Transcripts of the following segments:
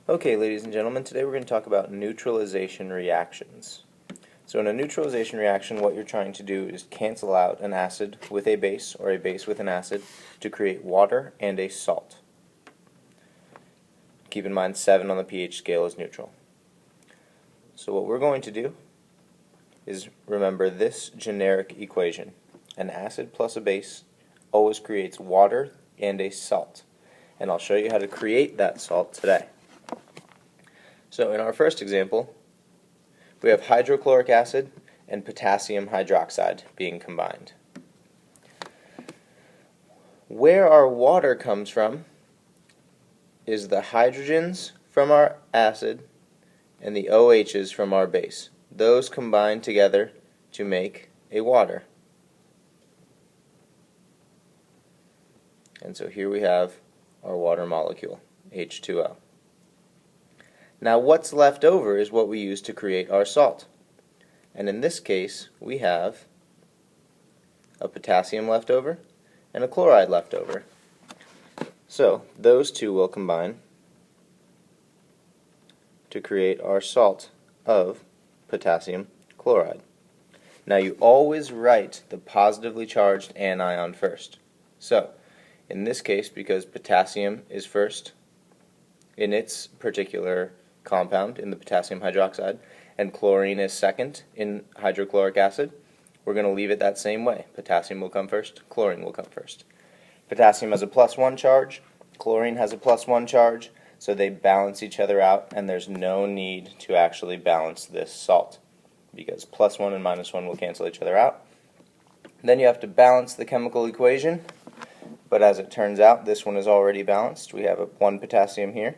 Okay, ladies and gentlemen, today we're going to talk about neutralization reactions. So in a neutralization reaction, what you're trying to do is cancel out an acid with a base or a base with an acid to create water and a salt. Keep in mind 7 on the pH scale is neutral. So what we're going to do is remember this generic equation. An acid plus a base always creates water and a salt. And I'll show you how to create that salt today. So in our first example, we have hydrochloric acid and potassium hydroxide being combined. Where our water comes from is the hydrogens from our acid and the OHs from our base. Those combine together to make a water. And so here we have our water molecule, H2O. Now what's left over is what we use to create our salt. And in this case, we have a potassium left over and a chloride left over. So those two will combine to create our salt of potassium chloride. Now you always write the positively charged anion first. So in this case, because potassium is first in its particular compound in the potassium hydroxide and chlorine is second in hydrochloric acid, we're going to leave it that same way. Potassium will come first, chlorine will come first. Potassium has a +1 charge, chlorine has a +1 charge, so they balance each other out, and there's no need to actually balance this salt because +1 and -1 will cancel each other out. Then you have to balance the chemical equation, but as it turns out, this one is already balanced. We have 1 potassium here,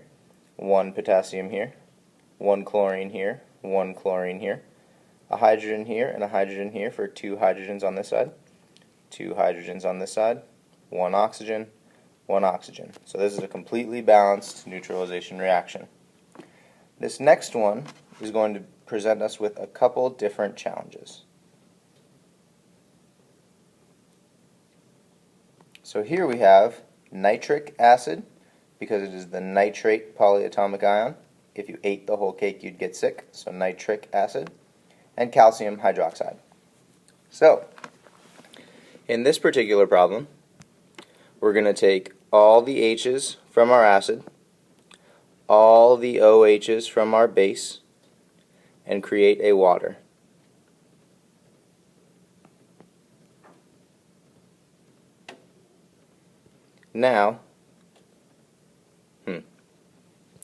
1 potassium here, 1 chlorine here, 1 chlorine here, a hydrogen here and a hydrogen here for 2 hydrogens on this side, 2 hydrogens on this side, 1 oxygen, 1 oxygen. So this is a completely balanced neutralization reaction. This next one is going to present us with a couple different challenges. So here we have nitric acid, because it is the nitrate polyatomic ion. If you ate the whole cake, you'd get sick, so nitric acid, and calcium hydroxide. So, in this particular problem, we're going to take all the H's from our acid, all the OH's from our base, and create a water. Now,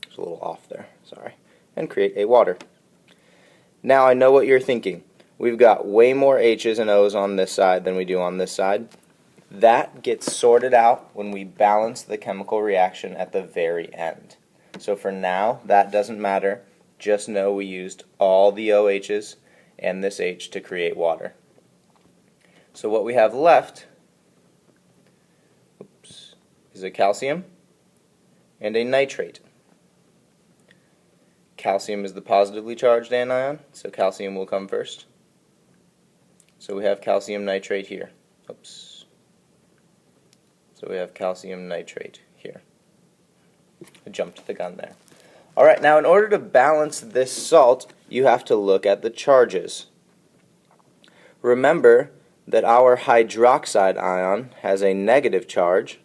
it's a little off there, sorry, and create a water. Now I know what you're thinking. We've got way more H's and O's on this side than we do on this side. That gets sorted out when we balance the chemical reaction at the very end. So for now, that doesn't matter. Just know we used all the OH's and this H to create water. So what we have left is a calcium and a nitrate. Calcium is the positively charged anion, so calcium will come first. So we have calcium nitrate here. Oops. So we have calcium nitrate here. I jumped the gun there. Alright, now in order to balance this salt, you have to look at the charges. Remember that our hydroxide ion has a negative charge,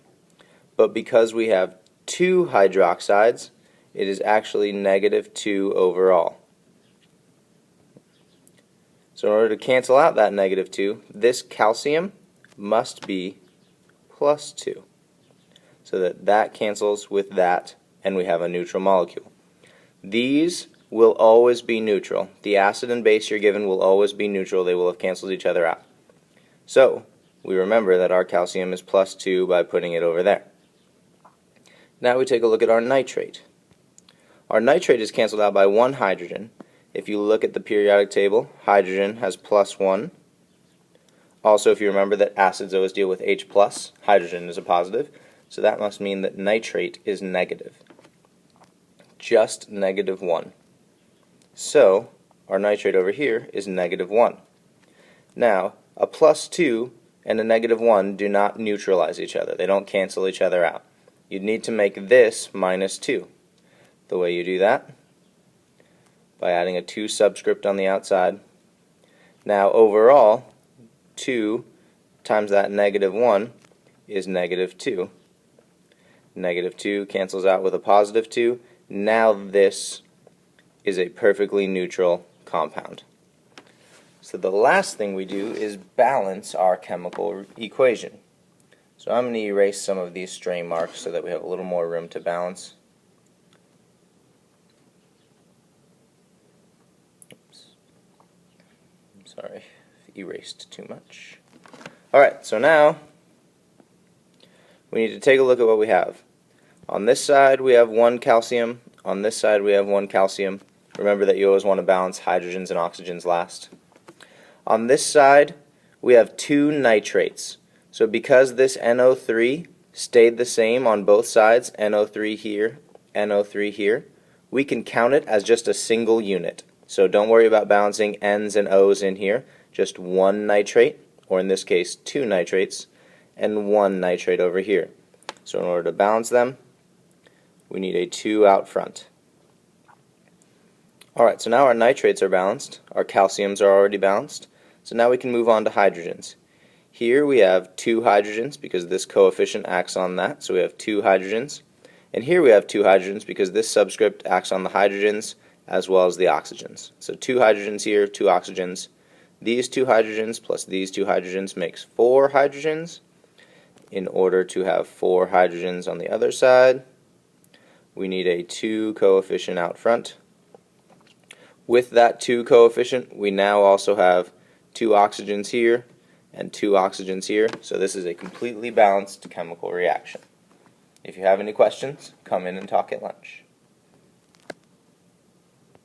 but because we have 2 hydroxides, it is actually -2 overall. So in order to cancel out that -2, this calcium must be +2. So that cancels with that, and we have a neutral molecule. These will always be neutral. The acid and base you're given will always be neutral. They will have canceled each other out. So we remember that our calcium is +2 by putting it over there. Now we take a look at our nitrate. Our nitrate is canceled out by 1 hydrogen. If you look at the periodic table, hydrogen has +1. Also, if you remember that acids always deal with H+, hydrogen is a positive, so that must mean that nitrate is negative. Just -1. So, our nitrate over here is -1. Now, a +2 and a -1 do not neutralize each other. They don't cancel each other out. You'd need to make this -2. the way you do that, by adding a 2 subscript on the outside. Now overall, 2 times that -1 is -2. -2 cancels out with a +2. Now this is a perfectly neutral compound. So the last thing we do is balance our chemical equation. So I'm going to erase some of these stray marks so that we have a little more room to balance. Oops. I'm sorry, erased too much. Alright, so now we need to take a look at what we have. On this side we have 1 calcium, on this side we have 1 calcium. Remember that you always want to balance hydrogens and oxygens last. On this side we have 2 nitrates. So because this NO3 stayed the same on both sides, NO3 here, NO3 here, we can count it as just a single unit. So don't worry about balancing N's and O's in here, just 1 nitrate, or in this case 2 nitrates, and 1 nitrate over here. So in order to balance them, we need a 2 out front. Alright, so now our nitrates are balanced, our calciums are already balanced, so now we can move on to hydrogens. Here we have 2 hydrogens because this coefficient acts on that, so we have 2 hydrogens. And here we have 2 hydrogens because this subscript acts on the hydrogens as well as the oxygens. So 2 hydrogens here, 2 oxygens. These 2 hydrogens plus these 2 hydrogens makes 4 hydrogens. In order to have 4 hydrogens on the other side, we need a 2 coefficient out front. With that 2 coefficient, we now also have 2 oxygens here and 2 oxygens here, so this is a completely balanced chemical reaction. If you have any questions, come in and talk at lunch.